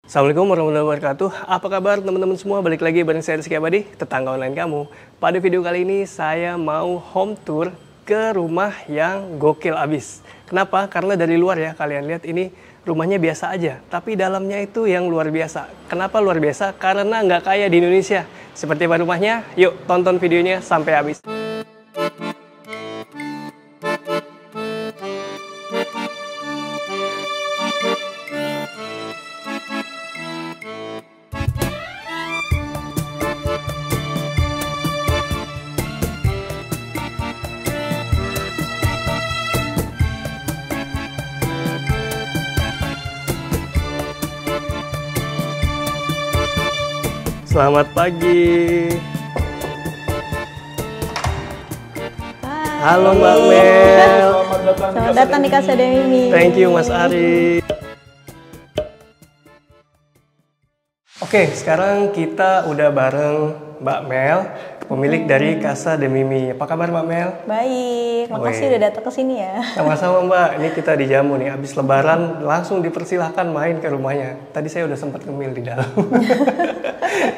Assalamualaikum warahmatullahi wabarakatuh. Apa kabar teman-teman semua? Balik lagi bareng saya Rizky Abadi, tetangga online kamu. Pada video kali ini saya mau home tour ke rumah yang gokil abis. Kenapa? Karena dari luar ya, kalian lihat ini rumahnya biasa aja, tapi dalamnya itu yang luar biasa. Kenapa luar biasa? Karena nggak kayak di Indonesia. Seperti apa rumahnya? Yuk tonton videonya sampai habis. Selamat pagi. Hai. Halo Mbak Mel. Selamat datang di Casa Demimi. Thank you Mas Ari. Oke, sekarang kita udah bareng Mbak Mel, pemilik dari Casa Demimi. Apa kabar Mbak Mel? Baik, makasih Woi. udah datang ke sini ya. Sama-sama Mbak, ini kita dijamu nih, habis lebaran langsung dipersilahkan main ke rumahnya. Tadi saya udah sempat ngemil di dalam.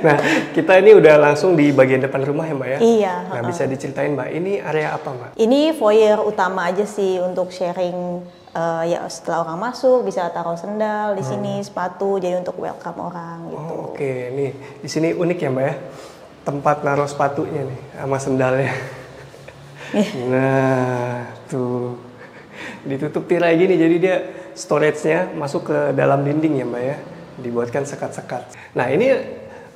Nah, kita ini udah langsung di bagian depan rumah ya Mbak ya? Iya. Nah, bisa diceritain Mbak, ini area apa Mbak? Ini foyer utama aja sih untuk sharing. Ya setelah orang masuk bisa taruh sendal di sini, sepatu, jadi untuk welcome orang gitu. Oh, oke, nih di sini unik ya Mbak ya, tempat naruh sepatunya nih sama sendalnya. Nah, tuh ditutup tirai gini, jadi dia storage-nya masuk ke dalam dinding ya Mbak ya, dibuatkan sekat-sekat. Nah ini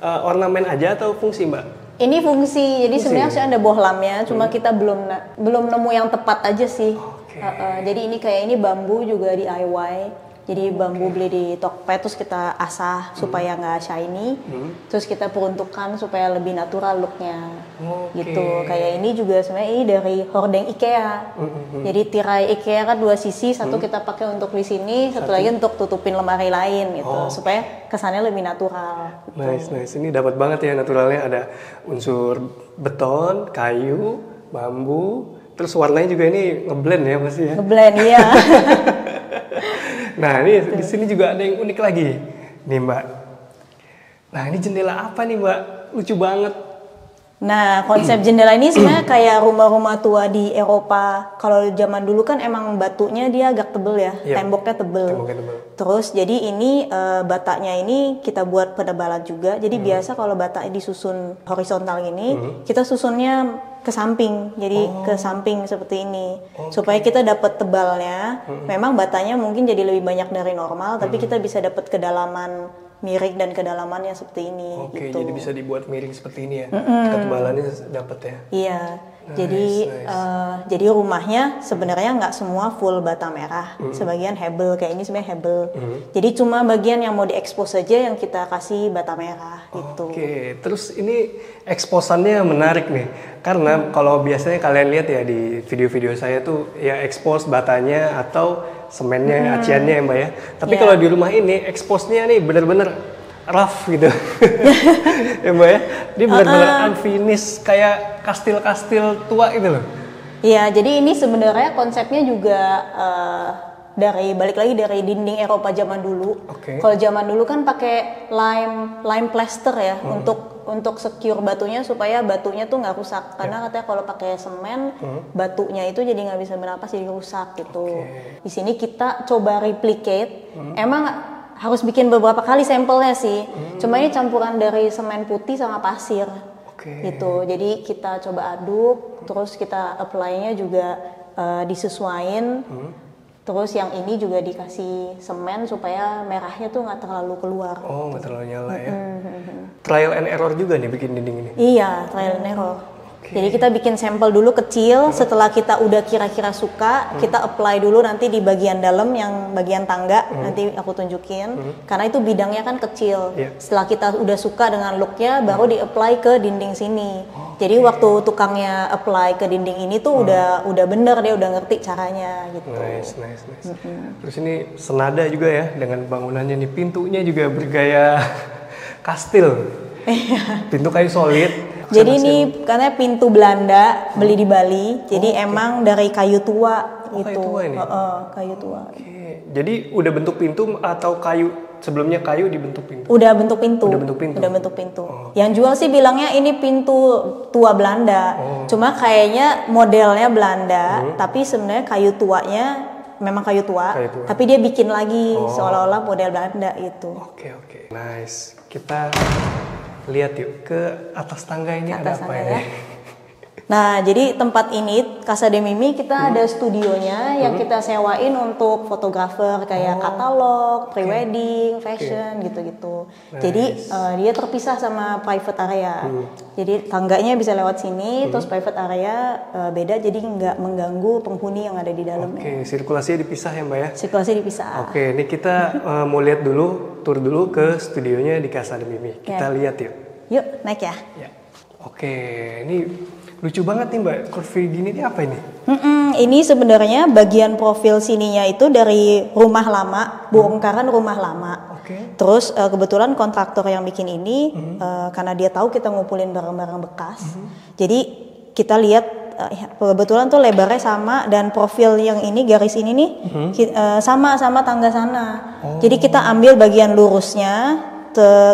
ornamen aja atau fungsi Mbak? Ini fungsi, jadi Fungsi. sebenarnya sudah ada bohlamnya, cuma kita belum nemu yang tepat aja sih. Oke. Jadi ini kayak ini bambu juga DIY. Jadi bambu beli di Tokped, terus kita asah supaya nggak shiny, terus kita peruntukkan supaya lebih natural looknya, Oke. gitu. Kayak ini juga sebenarnya ini dari hordeng IKEA. Jadi tirai IKEA kan dua sisi, satu kita pakai untuk di sini, satu lagi untuk tutupin lemari lain, gitu, supaya kesannya lebih natural. Nice. Ini dapat banget ya naturalnya, ada unsur beton, kayu, bambu, terus warnanya juga ini ngeblend ya pasti ya. Ngeblend ya. Nah ini di sini juga ada yang unik lagi nih Mbak. Nah ini jendela apa nih Mbak? Lucu banget. Nah, konsep jendela ini sebenarnya kayak rumah-rumah tua di Eropa. Kalau zaman dulu kan emang batunya dia agak tebel ya, Iya. temboknya tebel. Terus jadi ini bataknya ini kita buat penebalan juga. Jadi biasa kalau bataknya disusun horizontal gini, kita susunnya ke samping. Jadi ke samping seperti ini. Supaya kita dapat tebalnya. Memang batanya mungkin jadi lebih banyak dari normal, tapi kita bisa dapat kedalaman miring dan kedalamannya seperti ini. Oke, gitu. jadi bisa dibuat miring seperti ini ya. Ketebalannya dapat ya. Iya, Nice. jadi rumahnya sebenarnya nggak semua full bata merah, sebagian hebel kayak ini sebenarnya hebel. Jadi cuma bagian yang mau diekspos saja yang kita kasih bata merah gitu. Oke, terus ini eksposannya menarik nih. Karena kalau biasanya kalian lihat ya di video-video saya tuh ya ekspos batanya atau semennya, aciannya ya Mbak ya. Tapi Iya. kalau di rumah ini eksposnya nih bener-bener rough gitu. Ya Mbak ya. Dia bener-bener unfinished kayak kastil-kastil tua gitu loh. Iya, jadi ini sebenarnya konsepnya juga balik lagi dari dinding Eropa zaman dulu. Oke. Kalau zaman dulu kan pakai lime plaster ya untuk secure batunya supaya batunya tuh nggak rusak. Karena katanya kalau pakai semen batunya itu jadi nggak bisa bernapas jadi rusak gitu. Di sini kita coba replicate. Emang harus bikin beberapa kali sampelnya sih. Cuma ini campuran dari semen putih sama pasir. Oke. Gitu. Jadi kita coba aduk, terus kita apply-nya juga disesuaiin. Terus yang ini juga dikasih semen supaya merahnya tuh nggak terlalu keluar. Oh, nggak terlalu nyala ya. Trial and error juga nih bikin dinding ini. Iya, trial and error. Jadi kita bikin sampel dulu kecil, setelah kita udah kira-kira suka, kita apply dulu nanti di bagian dalam yang bagian tangga, nanti aku tunjukin. Karena itu bidangnya kan kecil. Iya. Setelah kita udah suka dengan looknya, baru di-apply ke dinding sini. Jadi waktu tukangnya apply ke dinding ini tuh udah bener, dia udah ngerti caranya gitu. Nice. Terus ini senada juga ya dengan bangunannya nih, pintunya juga bergaya kastil. Pintu kayu solid. Jadi ini karena pintu Belanda beli di Bali, jadi emang dari kayu tua gitu. Kayu tua ini? Kayu tua. Oke. Jadi udah bentuk pintu atau kayu sebelumnya kayu dibentuk pintu. Udah bentuk pintu. Udah bentuk pintu. Udah bentuk pintu. Yang jual sih bilangnya ini pintu tua Belanda. Cuma kayaknya modelnya Belanda, tapi sebenarnya kayu tuanya memang kayu tua. Tapi dia bikin lagi seolah-olah model Belanda itu. Oke. Nice. Kita lihat yuk ke atas tangga ini ada apa ya? Nah, jadi tempat ini Casa de Mimi kita ada studionya yang kita sewain untuk fotografer kayak katalog, pre-wedding, fashion gitu-gitu. Nice. Jadi dia terpisah sama private area. Jadi tangganya bisa lewat sini, terus private area beda, jadi nggak mengganggu penghuni yang ada di dalamnya. Sirkulasinya dipisah ya Mbak ya? Sirkulasi dipisah. Ini kita mau lihat dulu, tur dulu ke studionya di Casa de Mimi. Kita lihat yuk. Yuk, naik ya. Ini lucu banget nih Mbak, kurvi gini nih apa ini? Ini sebenarnya bagian profil sininya itu dari rumah lama, bongkaran rumah lama. Terus kebetulan kontraktor yang bikin ini, karena dia tahu kita ngumpulin barang-barang bekas, jadi kita lihat kebetulan tuh lebarnya sama dan profil yang ini garis ini nih sama tangga sana. Jadi kita ambil bagian lurusnya.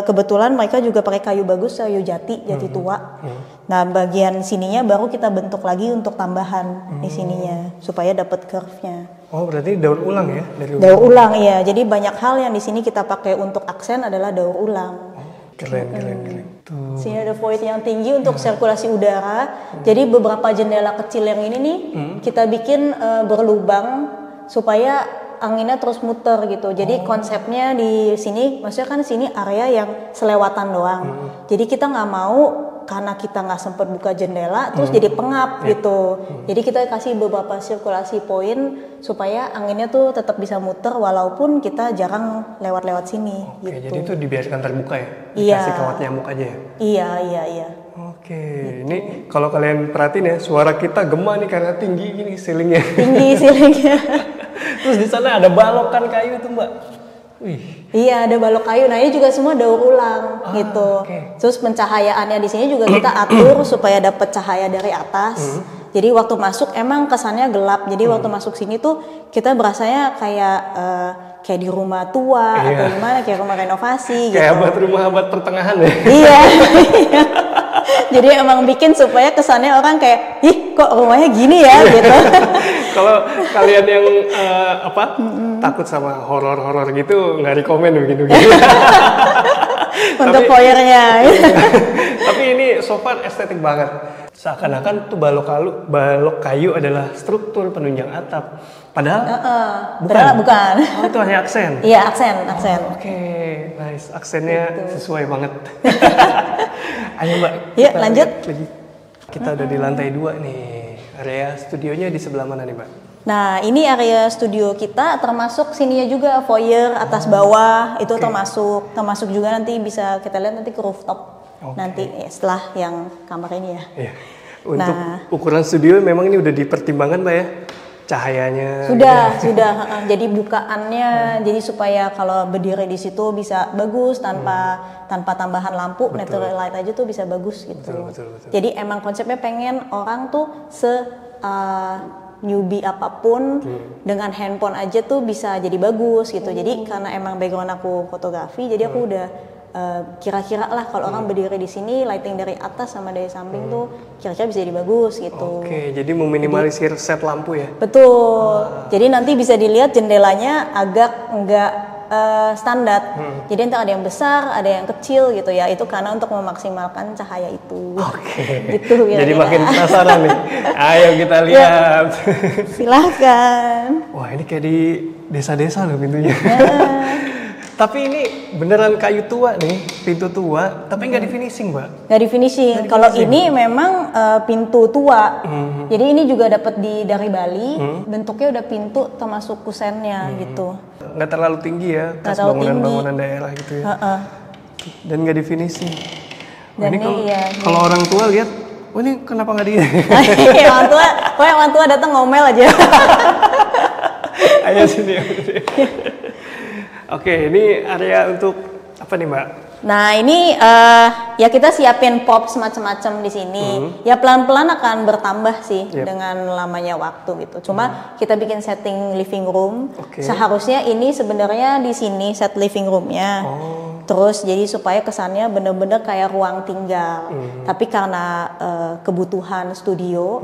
Kebetulan mereka juga pakai kayu bagus, kayu jati tua. Nah, bagian sininya baru kita bentuk lagi untuk tambahan di sininya supaya dapat curve-nya. Berarti daur ulang ya? Daur ulang, iya. Jadi banyak hal yang di sini kita pakai untuk aksen adalah daur ulang. Keren. Sini ada void yang tinggi untuk sirkulasi udara. Jadi beberapa jendela kecil yang ini nih kita bikin berlubang supaya anginnya terus muter gitu. Jadi konsepnya di sini, maksudnya kan sini area yang selewatan doang. Jadi kita nggak mau karena kita nggak sempat buka jendela, terus jadi pengap gitu. Jadi kita kasih beberapa sirkulasi poin supaya anginnya tuh tetap bisa muter walaupun kita jarang lewat-lewat sini. Gitu. Jadi itu dibiarkan terbuka ya? Iya. Dikasih kawat nyamuk aja ya? Iya. Gitu. Ini kalau kalian perhatiin ya, suara kita gema nih karena tinggi gini ceilingnya. Tinggi ceilingnya. Terus di sana ada balokan kayu tuh Mbak. Iya, ada balok kayu. Nah, ini juga semua daur ulang gitu. Terus pencahayaannya di sini juga kita atur supaya dapat cahaya dari atas. Jadi waktu masuk emang kesannya gelap. Jadi waktu masuk sini tuh kita berasanya kayak di rumah tua atau gimana, kayak rumah renovasi gitu. Kayak rumah abad pertengahan ya. Iya. Jadi emang bikin supaya kesannya orang kayak, ih kok rumahnya gini ya gitu. Kalau kalian yang takut sama horor-horor gitu nggak rekomen begini. Untuk foyernya. Tapi ini so far estetik banget. Seakan-akan tuh balok kayu adalah struktur penunjang atap. Padahal bukan. Itu hanya aksen. Iya, aksen. Nice. Aksennya gitu. Sesuai banget. Ayo Mbak. Yuk lanjut. Kita udah di lantai 2 nih. Area studionya di sebelah mana nih Mbak? Nah, ini area studio kita termasuk sininya juga foyer atas bawah itu termasuk juga nanti bisa kita lihat nanti ke rooftop. Nanti setelah yang kamar ini ya. Iya. Untuk ukuran studio memang ini udah dipertimbangkan Mbak ya? Cahayanya. Sudah. Jadi bukaannya jadi supaya kalau berdiri di situ bisa bagus tanpa tambahan lampu, natural light aja tuh bisa bagus gitu. Betul. Jadi emang konsepnya pengen orang tuh newbie apapun dengan handphone aja tuh bisa jadi bagus gitu. Jadi karena emang background aku fotografi, jadi aku udah kira-kira lah kalau orang berdiri di sini lighting dari atas sama dari samping tuh kira-kira bisa jadi bagus gitu. Jadi meminimalisir set lampu ya. Betul. Jadi nanti bisa dilihat jendelanya agak enggak standar. Jadi nanti ada yang besar, ada yang kecil gitu ya. Itu karena untuk memaksimalkan cahaya itu. Gitu kira-kira. Jadi makin penasaran nih. Ayo kita lihat. Silahkan. Wah, ini kayak di desa-desa loh pintunya. Tapi ini beneran kayu tua nih, pintu tua, tapi nggak di finishing Mbak? Nggak di finishing. Kalau ini memang pintu tua. Jadi ini juga dapat dari Bali. Bentuknya udah pintu termasuk kusennya gitu. Nggak terlalu tinggi ya, khas bangunan-bangunan daerah gitu ya. Dan nggak di finishing. Dan ini kalau orang tua lihat, ini kenapa nggak di? Orang tua datang ngomel aja. Ayo sini. Oke, ini area untuk apa nih Mbak? Nah ini ya kita siapin pop semacam-macam di sini. Ya pelan-pelan akan bertambah sih dengan lamanya waktu gitu. Cuma kita bikin setting living room. Seharusnya ini sebenarnya di sini set living roomnya. Terus jadi supaya kesannya bener-bener kayak ruang tinggal. Tapi karena kebutuhan studio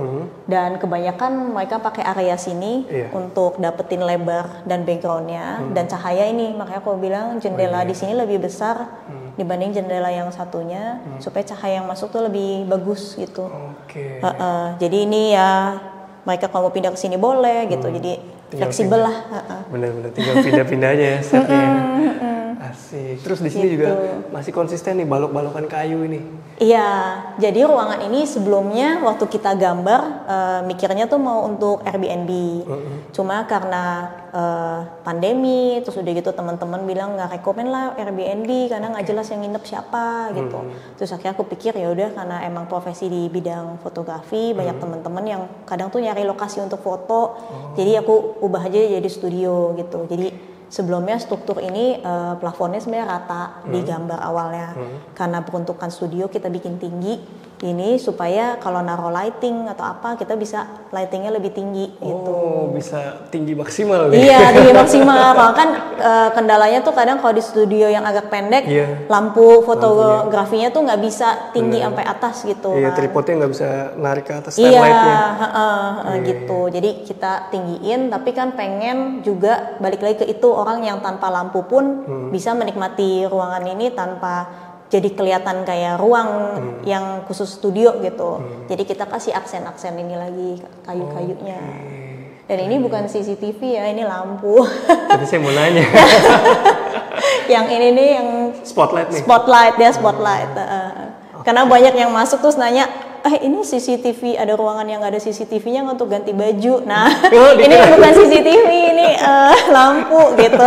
dan kebanyakan mereka pakai area sini untuk dapetin lebar dan backgroundnya dan cahaya ini. Makanya aku bilang jendela di sini lebih besar dibanding jendela yang satunya supaya cahaya yang masuk tuh lebih bagus gitu. Jadi ini ya mereka kalau mau pindah ke sini boleh gitu. Jadi tinggal fleksibel lah. Bener-bener tinggal pindah-pindah aja ya setnya. Asik. Terus di sini juga masih konsisten nih balok-balokan kayu ini. Iya, jadi ruangan ini sebelumnya waktu kita gambar mikirnya tuh mau untuk Airbnb. Cuma karena pandemi, terus udah gitu teman-teman bilang nggak rekomen lah Airbnb karena nggak jelas yang nginep siapa gitu. Terus akhirnya aku pikir ya udah karena emang profesi di bidang fotografi banyak teman-teman yang kadang tuh nyari lokasi untuk foto. Jadi aku ubah aja jadi studio gitu. Jadi sebelumnya struktur ini plafonnya sebenarnya rata di gambar awalnya. Karena peruntukan studio kita bikin tinggi ini supaya kalau naruh lighting atau apa kita bisa lightingnya lebih tinggi gitu. Bisa tinggi maksimal nih. Iya, tinggi maksimal. Kalau kan kendalanya tuh kadang kalau di studio yang agak pendek, lampu fotografinya tuh nggak bisa tinggi sampai atas gitu. Iya, tripodnya nggak bisa narik ke atas stand lightnya. Gitu. Jadi kita tinggiin, tapi kan pengen juga balik lagi ke itu orang yang tanpa lampu pun bisa menikmati ruangan ini tanpa jadi kelihatan kayak ruang yang khusus studio gitu. Jadi kita kasih aksen-aksen ini lagi kayu-kayunya. Dan ini bukan CCTV ya, ini lampu. Jadi saya mau nanya. Yang ini nih yang spotlight nih. Spotlight. Karena banyak yang masuk terus nanya, ini CCTV, ada ruangan yang nggak ada CCTV-nya nggak untuk ganti baju. Nah, ini bukan CCTV, ini lampu gitu.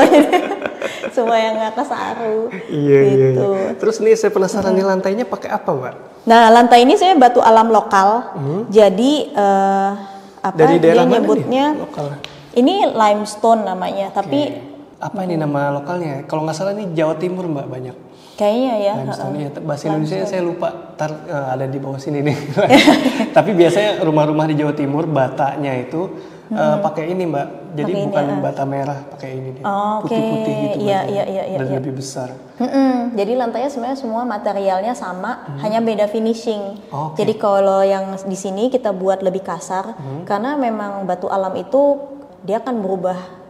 Semua yang nggak kesaru. Gitu. Terus nih saya penasaran nih lantainya pakai apa, Mbak? Nah, lantai ini saya batu alam lokal. Jadi dari daerah dia nyebutnya lokal? Ini limestone namanya, tapi apa ini nama lokalnya? Kalau nggak salah ini Jawa Timur, Mbak, banyak. Kayaknya ya. Bahasa Indonesia saya lupa, ada di bawah sini nih. Tapi biasanya rumah-rumah di Jawa Timur batanya itu pakai ini, Mbak. Jadi bukan bata merah, pakai ini dia. Putih-putih gitu. Iya. Dan lebih besar. Jadi lantainya sebenarnya semua materialnya sama, hanya beda finishing. Jadi kalau yang di sini kita buat lebih kasar, karena memang batu alam itu dia akan berubah.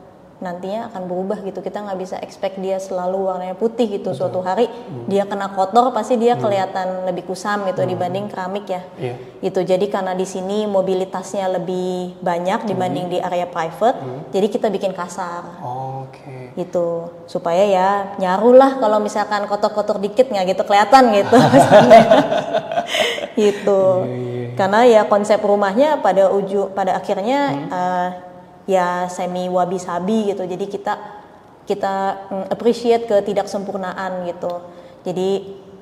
Nantinya akan berubah gitu, kita nggak bisa expect dia selalu warnanya putih gitu. Suatu hari dia kena kotor pasti dia kelihatan lebih kusam gitu dibanding keramik ya. Gitu. Jadi karena di sini mobilitasnya lebih banyak dibanding di area private, jadi kita bikin kasar. Gitu supaya ya nyaru lah kalau misalkan kotor-kotor dikit nggak gitu kelihatan gitu. Gitu. Karena ya konsep rumahnya pada akhirnya ya semi wabi-sabi gitu. Jadi kita appreciate ketidaksempurnaan gitu. Jadi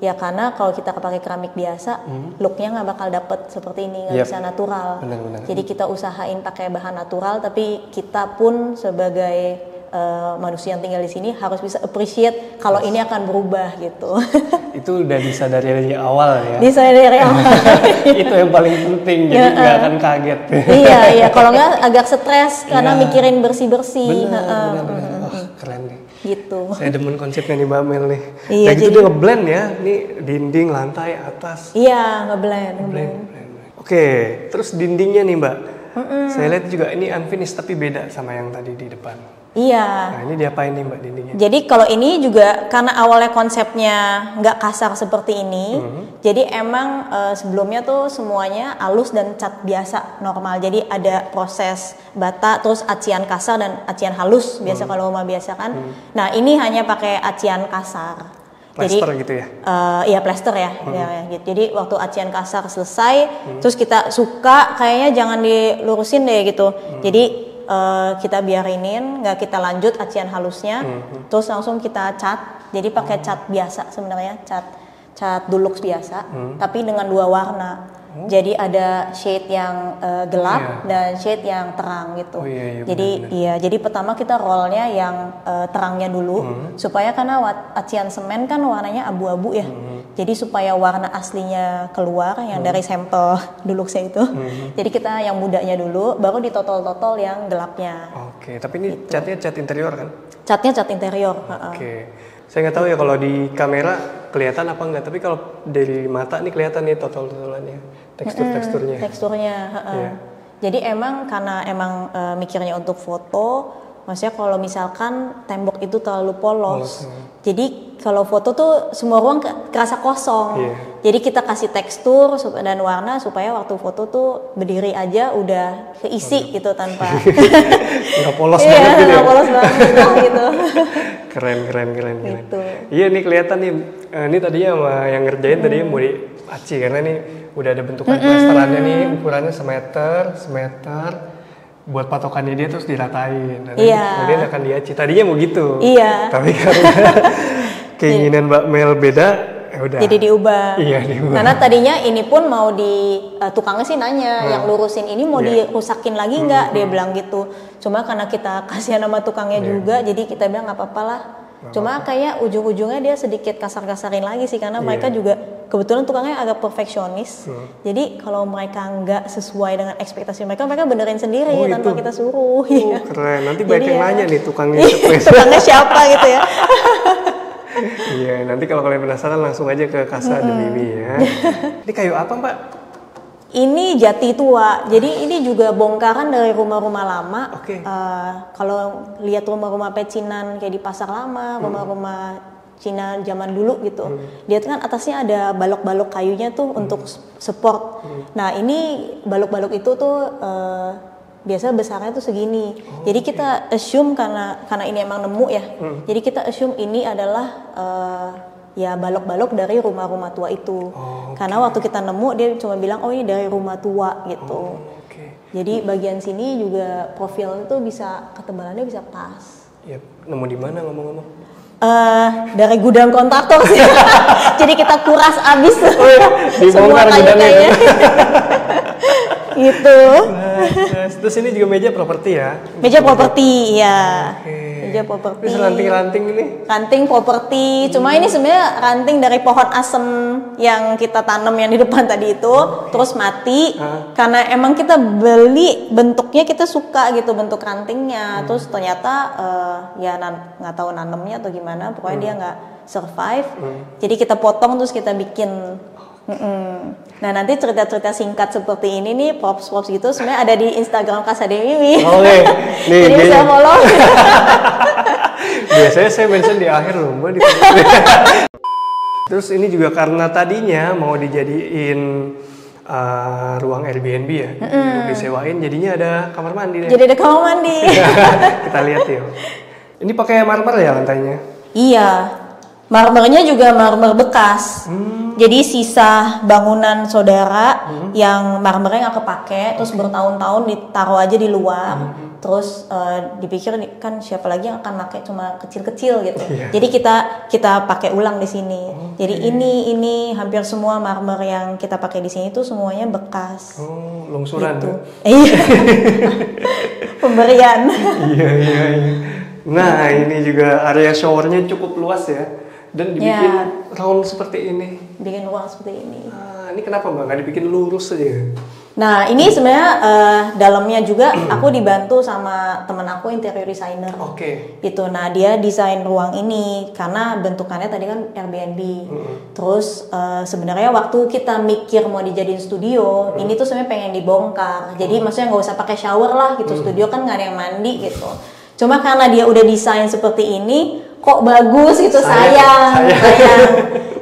ya karena kalau kita pakai keramik biasa, looknya nggak bakal dapet seperti ini, nggak bisa natural. Benar. Jadi kita usahain pakai bahan natural, tapi kita pun sebagai manusia yang tinggal di sini harus bisa appreciate kalau ini akan berubah gitu. Itu udah disadari dari awal ya. Disadari dari awal. Itu yang paling penting, jadi nggak akan kaget. Iya. Kalau nggak agak stres karena mikirin bersih-bersih. Bener. Keren nih. Gitu. Saya demen konsepnya nih Mbak Mel nih. Iya, gitu dia ngeblend ya, nih dinding, lantai, atas. Iya, ngeblend. Oke, terus dindingnya nih Mbak. Saya lihat juga ini unfinished tapi beda sama yang tadi di depan. Iya. Nah ini diapain nih Mbak dindingnya? Jadi kalau ini juga karena awalnya konsepnya nggak kasar seperti ini, jadi emang sebelumnya tuh semuanya halus dan cat biasa normal. Jadi ada proses bata, terus acian kasar dan acian halus biasa kalau rumah biasa kan. Nah ini hanya pakai acian kasar. Plaster gitu ya? Iya plaster ya. Gitu. Jadi waktu acian kasar selesai, terus kita suka kayaknya jangan dilurusin deh gitu. Jadi kita biarinin, nggak kita lanjut acian halusnya, terus langsung kita cat. Jadi pakai cat biasa sebenarnya, cat Dulux biasa, tapi dengan 2 warna. Jadi ada shade yang gelap dan shade yang terang gitu. Jadi pertama kita rollnya yang terangnya dulu supaya karena acian semen kan warnanya abu-abu ya. Jadi supaya warna aslinya keluar yang dari sampel Duluxnya itu. Jadi kita yang mudanya dulu, baru ditotol-totol yang gelapnya. Oke, tapi ini catnya cat interior kan? Catnya cat interior. Oke. Saya nggak tahu ya kalau di kamera kelihatan apa enggak, tapi kalau dari mata nih kelihatan nih totol-totolannya, teksturnya. Teksturnya. Jadi karena mikirnya untuk foto, maksudnya kalau misalkan tembok itu terlalu polos. Jadi kalau foto tuh semua ruang kerasa kosong. Jadi kita kasih tekstur dan warna supaya waktu foto tuh berdiri aja udah keisi gitu tanpa nggak polos banget gitu. Nggak polos banget gitu. Keren. Gitu. Iya nih kelihatan nih. Ini tadinya sama yang ngerjain tadinya mau di aci karena nih udah ada bentukan plesterannya nih, ukurannya semeter. Buat patokannya dia terus diratain. Kemudian akan diaci. Tadinya mau gitu. Tapi karena keinginan Mbak Mel beda, udah. Jadi diubah. Diubah. Karena tadinya ini pun mau tukangnya sih nanya, yang lurusin ini mau dirusakin lagi nggak? Dia bilang gitu. Cuma karena kita kasihan sama tukangnya juga, jadi kita bilang nggak apa-apa lah. Cuma kayak ujung-ujungnya dia sedikit kasar-kasarin lagi sih, karena mereka juga kebetulan tukangnya agak perfeksionis. Jadi kalau mereka nggak sesuai dengan ekspektasi mereka benerin sendiri tanpa kita suruh. Keren. Nanti banyak yang nanya nih tukangnya siapa gitu ya. Iya, nanti kalau kalian penasaran langsung aja ke Casa de Mimi ya. Ini kayu apa, Mbak? Ini jati tua. Jadi ini juga bongkaran dari rumah-rumah lama. Kalau lihat rumah-rumah pecinan kayak di pasar lama, rumah-rumah Cina zaman dulu gitu. Dia kan atasnya ada balok-balok kayunya tuh untuk support. Nah, ini balok-balok itu tuh biasa besarnya tuh segini. Jadi kita assume karena ini emang nemu ya. Jadi kita assume ini adalah balok-balok dari rumah-rumah tua itu. Karena waktu kita nemu dia cuma bilang ini dari rumah tua gitu. Jadi bagian sini juga profil itu bisa ketebalannya bisa pas. Nemu di mana ngomong-ngomong? Dari gudang kontraktor sih. Jadi kita kuras abis semua kayu-kayunya. Gitu. Terus ini juga meja properti ya? Meja properti, ya. Meja properti. Terus ranting-ranting ini? Ranting properti. Cuma ini sebenarnya ranting dari pohon asem yang kita tanam yang di depan tadi itu, terus mati. Karena emang kita beli bentuknya kita suka gitu bentuk rantingnya. Terus ternyata nggak tahu nanemnya atau gimana. Pokoknya dia nggak survive. Jadi kita potong terus kita bikin. Nah nanti cerita-cerita singkat seperti ini nih props gitu sebenarnya ada di Instagram Casa de Mimi. Jadi bisa follow. Biasanya saya mention di akhir loh Mbak. Terus ini juga karena tadinya mau dijadiin ruang Airbnb ya, untuk disewain jadinya ada kamar mandi deh. Jadi ada kamar mandi. Kita lihat yuk. Ini pakai marmer ya lantainya? Iya. Marmernya juga marmer bekas. Jadi sisa bangunan saudara yang marmernya nggak kepake, terus bertahun-tahun ditaruh aja di luar. Terus dipikir kan siapa lagi yang akan pakai cuma kecil-kecil gitu. Jadi kita pakai ulang di sini. Jadi ini hampir semua marmer yang kita pakai di sini tuh semuanya bekas. Longsoran gitu. Pemberian. Iya. Nah ini juga area showernya cukup luas ya. Dan dibikin round seperti ini. Bikin ruang seperti ini. Ini kenapa Mbak? Nggak dibikin lurus aja? Nah ini sebenarnya dalamnya juga aku dibantu sama temen aku interior designer. Gitu. Nah dia desain ruang ini karena bentukannya tadi kan Airbnb. Terus sebenarnya waktu kita mikir mau dijadiin studio, ini tuh sebenarnya pengen dibongkar. Jadi maksudnya nggak usah pakai shower lah gitu. Studio kan nggak ada yang mandi gitu. Cuma karena dia udah desain seperti ini, kok bagus gitu, sayang.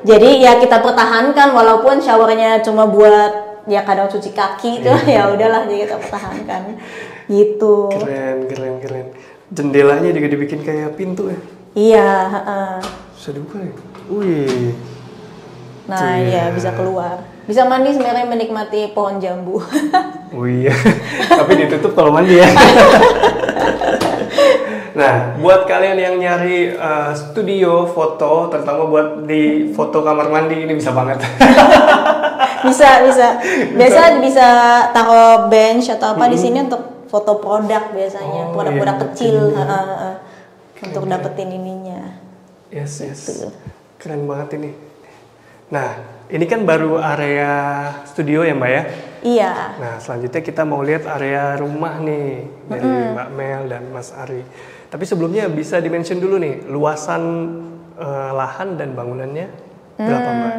Jadi ya kita pertahankan walaupun showernya cuma buat ya kadang cuci kaki tuh ya udahlah jadi kita pertahankan gitu. Keren. Jendelanya juga dibikin kayak pintu ya? Iya. Bisa dibuka ya? Wih. Nah ya bisa keluar. Bisa mandi sebenarnya menikmati pohon jambu. Iya. Tapi ditutup kalau mandi ya. Nah, buat kalian yang nyari studio foto, terutama buat di foto kamar mandi ini bisa banget. Biasa bisa taruh bench atau apa di sini untuk foto produk biasanya, produk-produk kecil untuk dapetin ininya. Yes. Gitu. Keren banget ini. Nah, ini kan baru area studio ya Mbak ya? Iya. Nah, selanjutnya kita mau lihat area rumah nih dari Mbak Mel dan Mas Ari. Tapi sebelumnya bisa di-mention dulu nih, luasan lahan dan bangunannya berapa Mbak?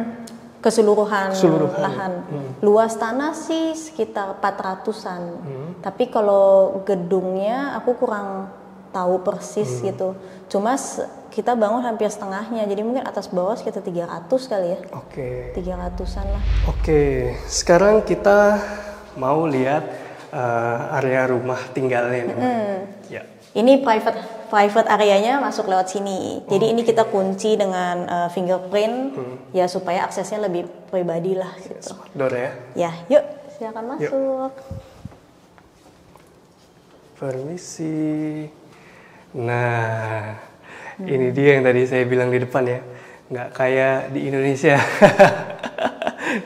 Keseluruhan. Lahan. Luas tanah sih sekitar 400-an. Tapi kalau gedungnya aku kurang tahu persis gitu. Cuma kita bangun hampir setengahnya. Jadi mungkin atas bawah sekitar 300 kali ya. Oke. 300-an lah. Oke. Sekarang kita mau lihat area rumah tinggalnya nih. Ya. Ini private areanya masuk lewat sini. Jadi ini kita kunci dengan fingerprint ya supaya aksesnya lebih pribadi lah gitu. Smart door ya. Ya, yuk silakan masuk. Permisi. Nah, ini dia yang tadi saya bilang di depan ya. Nggak kayak di Indonesia.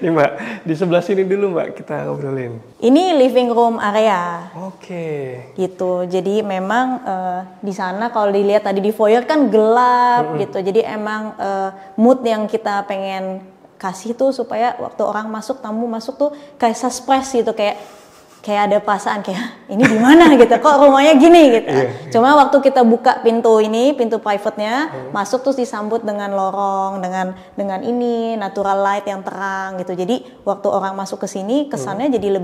Nih Mbak, di sebelah sini dulu Mbak kita ngobrolin. Ini living room area. Oke. Gitu. Jadi memang di sana kalau dilihat tadi di foyer kan gelap gitu. Jadi emang mood yang kita pengen kasih tuh supaya waktu orang masuk, tamu masuk tuh kayak surprise gitu, kayak ada perasaan kayak ini di mana gitu, kok rumahnya gini gitu. Cuma waktu kita buka pintu private-nya, masuk terus disambut dengan lorong, dengan ini natural light yang terang gitu. Jadi waktu orang masuk ke sini kesannya jadi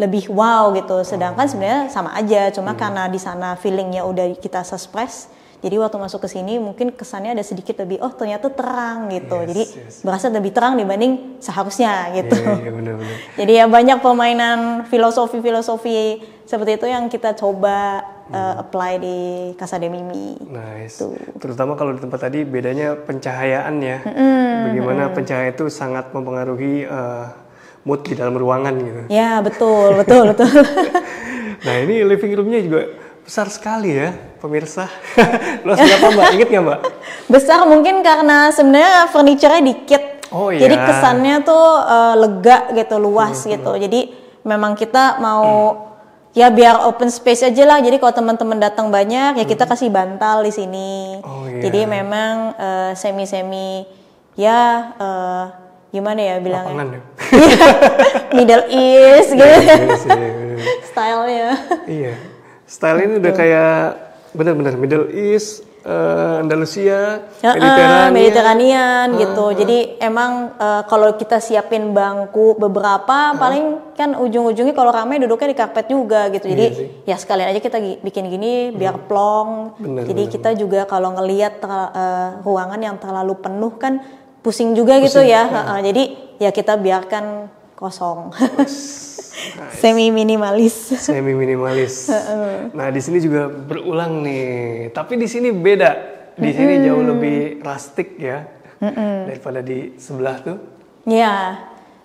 lebih wow gitu. Sedangkan sebenarnya sama aja, cuma karena di sana feelingnya udah kita surprise. Jadi waktu masuk ke sini mungkin kesannya ada sedikit lebih, oh ternyata terang gitu. Jadi berasa lebih terang dibanding seharusnya gitu. Iya, benar-benar. Jadi ya banyak permainan filosofi seperti itu yang kita coba apply di Casa de Mimi. Nice. Tuh. Terutama kalau di tempat tadi bedanya pencahayaan ya. Bagaimana pencahayaan itu sangat mempengaruhi mood di dalam ruangan gitu. Ya betul. Nah ini living roomnya juga besar sekali ya pemirsa. Luas berapa Mbak? Ingat nggak Mbak? Besar mungkin karena sebenarnya furniture-nya dikit. Oh iya. Jadi kesannya tuh lega gitu, luas gitu. Jadi memang kita mau ya biar open space aja lah. Jadi kalau teman-teman datang banyak ya kita kasih bantal di sini. Oh iya. Jadi memang semi ya gimana ya bilangnya? Lapangan ya? Middle East gitu. Stylenya. Iya. Style ini udah kayak benar-benar Middle East, Andalusia, Mediterranean gitu. Jadi emang kalau kita siapin bangku beberapa, paling kan ujung-ujungnya kalau ramai duduknya di karpet juga gitu. Jadi ya sekalian aja kita bikin gini biar plong. Jadi kita juga kalau ngelihat ruangan yang terlalu penuh kan pusing juga gitu ya. Jadi ya kita biarkan kosong. Nice. Semi minimalis. Nah di sini juga berulang nih, tapi di sini beda. Di sini jauh lebih rustic ya daripada di sebelah tuh. Ya,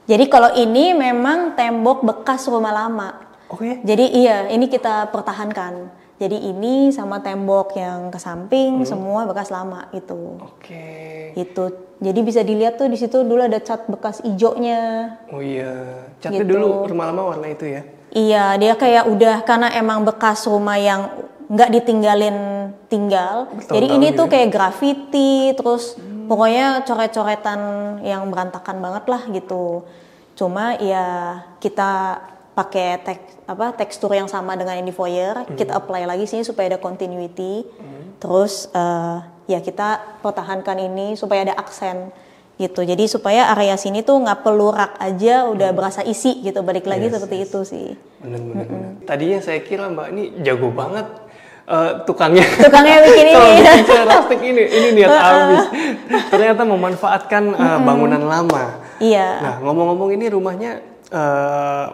jadi kalau ini memang tembok bekas rumah lama. Oke. Jadi ini kita pertahankan. Jadi ini sama tembok yang ke samping semua bekas lama itu. Oke. Itu. Jadi bisa dilihat tuh di situ dulu ada cat bekas ijonya. Oh iya. Catnya gitu. Dulu rumah lama warna itu ya. Iya, dia kayak udah karena emang bekas rumah yang nggak ditinggalin tinggal. Jadi ini tuh kayak graffiti terus pokoknya coret-coretan yang berantakan banget lah gitu. Cuma ya kita pakai tekstur yang sama dengan yang di foyer, kita apply lagi sini supaya ada continuity. Terus ya kita pertahankan ini supaya ada aksen gitu. Jadi supaya area sini tuh nggak perlu rak aja udah berasa isi gitu. Balik lagi seperti itu sih. Benar. Tadinya saya kira Mbak ini jago banget tukangnya bikin ini. Rustic ini niat habis. Ternyata memanfaatkan bangunan lama. Iya. Nah ngomong-ngomong ini rumahnya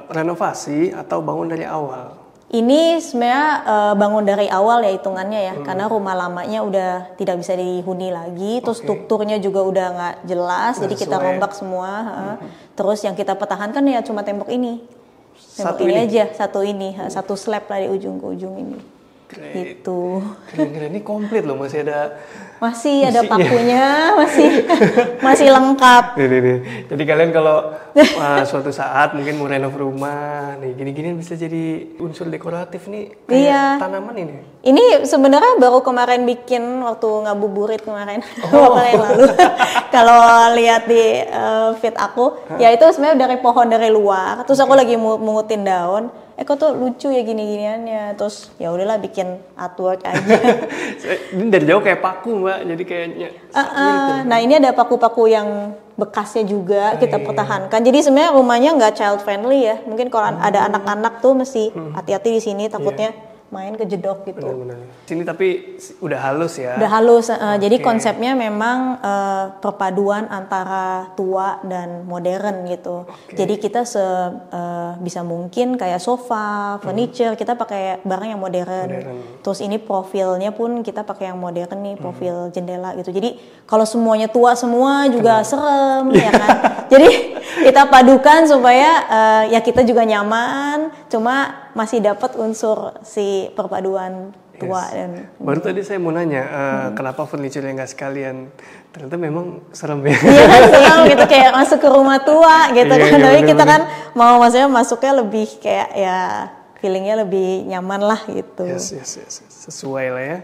renovasi atau bangun dari awal? Ini sebenarnya bangun dari awal ya hitungannya ya, karena rumah lamanya udah tidak bisa dihuni lagi, terus strukturnya juga udah nggak jelas, jadi kita rombak semua. Terus yang kita pertahankan ya cuma tembok ini, satu slab lah di ujung ke ujung ini. Great. Gitu. Keren, ini komplit loh, masih ada Masih ada pakunya, masih lengkap. Nih. Jadi kalian kalau suatu saat mungkin mau renov rumah, nih gini-gini bisa jadi unsur dekoratif nih, kayak tanaman ini. Ini sebenarnya baru kemarin bikin waktu ngabuburit kemarin, waktu yang lalu. Kalau lihat di feed aku, ya itu sebenarnya dari pohon dari luar. Terus aku lagi mungutin daun. Kok tuh lucu ya gini-giniannya, terus ya udahlah bikin artwork aja. Ini dari jauh kayak paku Mbak, jadi kayaknya. Nah ini ada paku-paku yang bekasnya juga kita pertahankan. Jadi sebenarnya rumahnya nggak child friendly ya. Mungkin kalau ada anak-anak tuh mesti hati-hati di sini, takutnya main kejedok gitu. Benar-benar. Sini tapi udah halus ya. Udah halus. Jadi konsepnya memang perpaduan antara tua dan modern gitu. Jadi kita bisa mungkin kayak sofa, furniture kita pakai barang yang modern. Terus ini profilnya pun kita pakai yang modern nih, profil jendela gitu. Jadi kalau semuanya tua semua juga serem ya kan. Jadi kita padukan supaya ya kita juga nyaman, cuma masih dapat unsur si perpaduan tua dan baru tadi saya mau nanya kenapa furniture-nya nggak sekalian, ternyata memang serem ya. Iya kan serem gitu, kayak masuk ke rumah tua gitu kan. Tapi kita kan mau maksudnya masuknya lebih kayak ya feelingnya lebih nyaman lah gitu. Yes. Sesuai lah ya.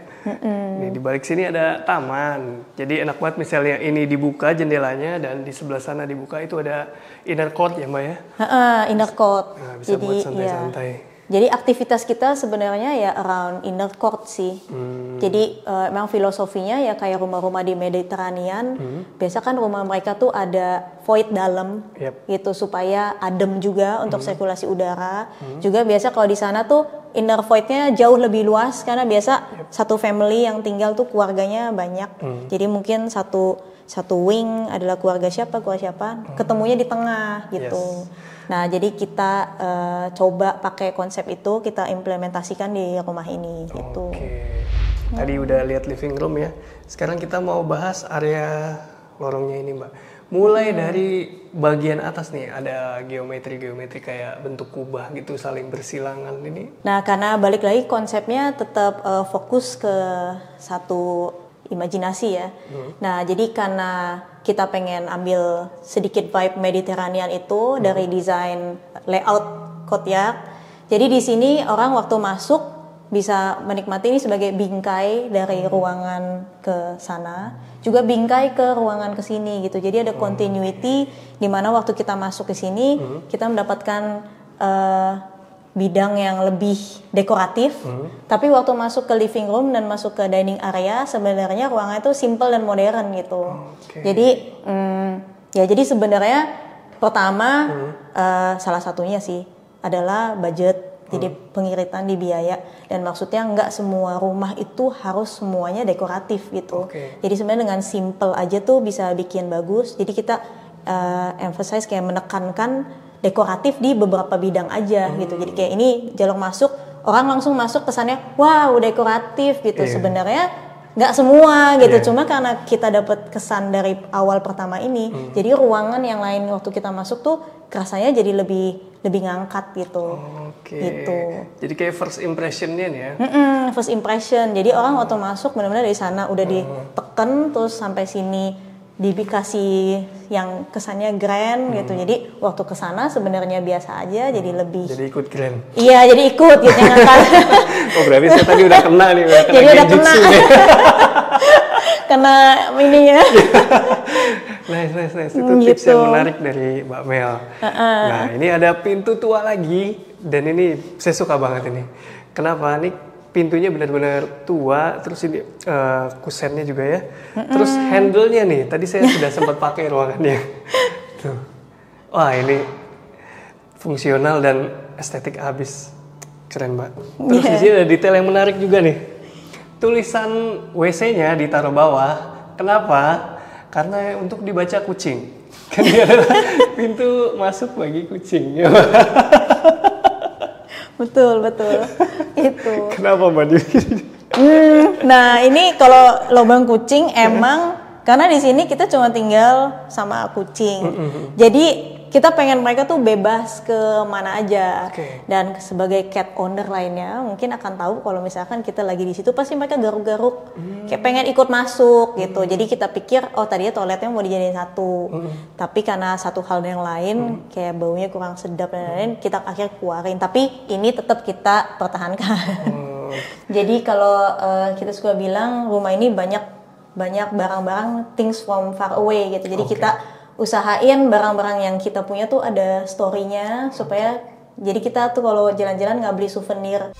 Nih di balik sini ada taman, jadi enak banget misalnya ini dibuka jendelanya dan di sebelah sana dibuka itu ada inner court ya Mbak ya. Inner court. Nah, bisa buat santai-santai. Jadi aktivitas kita sebenarnya ya around inner court sih. Jadi memang filosofinya ya kayak rumah-rumah di Mediterranean. Biasa kan rumah mereka tuh ada void dalam gitu supaya adem juga untuk sirkulasi udara. Juga biasa kalau di sana tuh inner voidnya jauh lebih luas karena biasa satu family yang tinggal tuh keluarganya banyak. Jadi mungkin satu wing adalah keluarga siapa, ketemunya di tengah gitu. Nah, jadi kita coba pakai konsep itu, kita implementasikan di rumah ini gitu. Tadi udah lihat living room ya. Sekarang kita mau bahas area lorongnya ini, Mbak. Mulai dari bagian atas nih, ada geometri kayak bentuk kubah gitu, saling bersilangan ini. Nah, karena balik lagi konsepnya tetap fokus ke satu imajinasi ya. Nah, jadi karena kita pengen ambil sedikit vibe Mediterranean itu dari desain layout courtyard. Jadi di sini orang waktu masuk bisa menikmati ini sebagai bingkai dari ruangan ke sana, juga bingkai ke ruangan ke sini gitu. Jadi ada continuity di mana waktu kita masuk ke sini kita mendapatkan bidang yang lebih dekoratif, tapi waktu masuk ke living room dan masuk ke dining area sebenarnya ruangan itu simple dan modern gitu. Jadi jadi sebenarnya pertama salah satunya sih adalah budget, jadi pengiritan di biaya, dan maksudnya nggak semua rumah itu harus semuanya dekoratif gitu. Jadi sebenarnya dengan simple aja tuh bisa bikin bagus. Jadi kita emphasize kayak menekankan dekoratif di beberapa bidang aja gitu. Jadi kayak ini jalur masuk, orang langsung masuk kesannya wow dekoratif gitu. Sebenarnya nggak semua gitu. Cuma karena kita dapat kesan dari awal pertama ini, jadi ruangan yang lain waktu kita masuk tuh rasanya jadi lebih ngangkat gitu. Gitu. Jadi kayak first impression-nya nih ya. First impression. Jadi orang waktu masuk benar-benar dari sana udah diteken terus sampai sini dikasih yang kesannya grand gitu. Jadi waktu kesana sebenarnya biasa aja, jadi lebih. Jadi ikut grand. Iya, jadi ikut gitu ngangkat. Oh berarti saya tadi udah kena nih, jadi udah kena. Kena ininya. Nice. Itu tips yang menarik dari Mbak Mel. Nah ini ada pintu tua lagi dan ini saya suka banget ini. Kenapa nih? Pintunya benar-benar tua, terus ini kusennya juga ya. Terus handle-nya nih, tadi saya sudah sempat pakai ruangannya. Tuh. Wah ini fungsional dan estetik habis. Keren Mbak. Terus di sini ada detail yang menarik juga nih. Tulisan WC-nya ditaruh bawah. Kenapa? Karena untuk dibaca kucing. Kan dia adalah pintu masuk bagi kucing. Betul. Itu. Kenapa Mbak? Nah ini kalau lubang kucing emang karena di sini kita cuma tinggal sama kucing. Jadi kita pengen mereka tuh bebas ke mana aja. Oke. Dan sebagai cat owner lainnya mungkin akan tahu kalau misalkan kita lagi di situ pasti mereka garuk-garuk kayak pengen ikut masuk gitu. Jadi kita pikir oh tadinya toiletnya mau dijadiin satu, tapi karena satu hal yang lain kayak baunya kurang sedap dan lain-lain, kita akhirnya keluarin. Tapi ini tetap kita pertahankan. Jadi kalau kita suka bilang rumah ini banyak barang-barang things from far away gitu. Jadi kita usahain barang-barang yang kita punya tuh ada story-nya supaya jadi kita tuh kalau jalan-jalan nggak beli souvenir.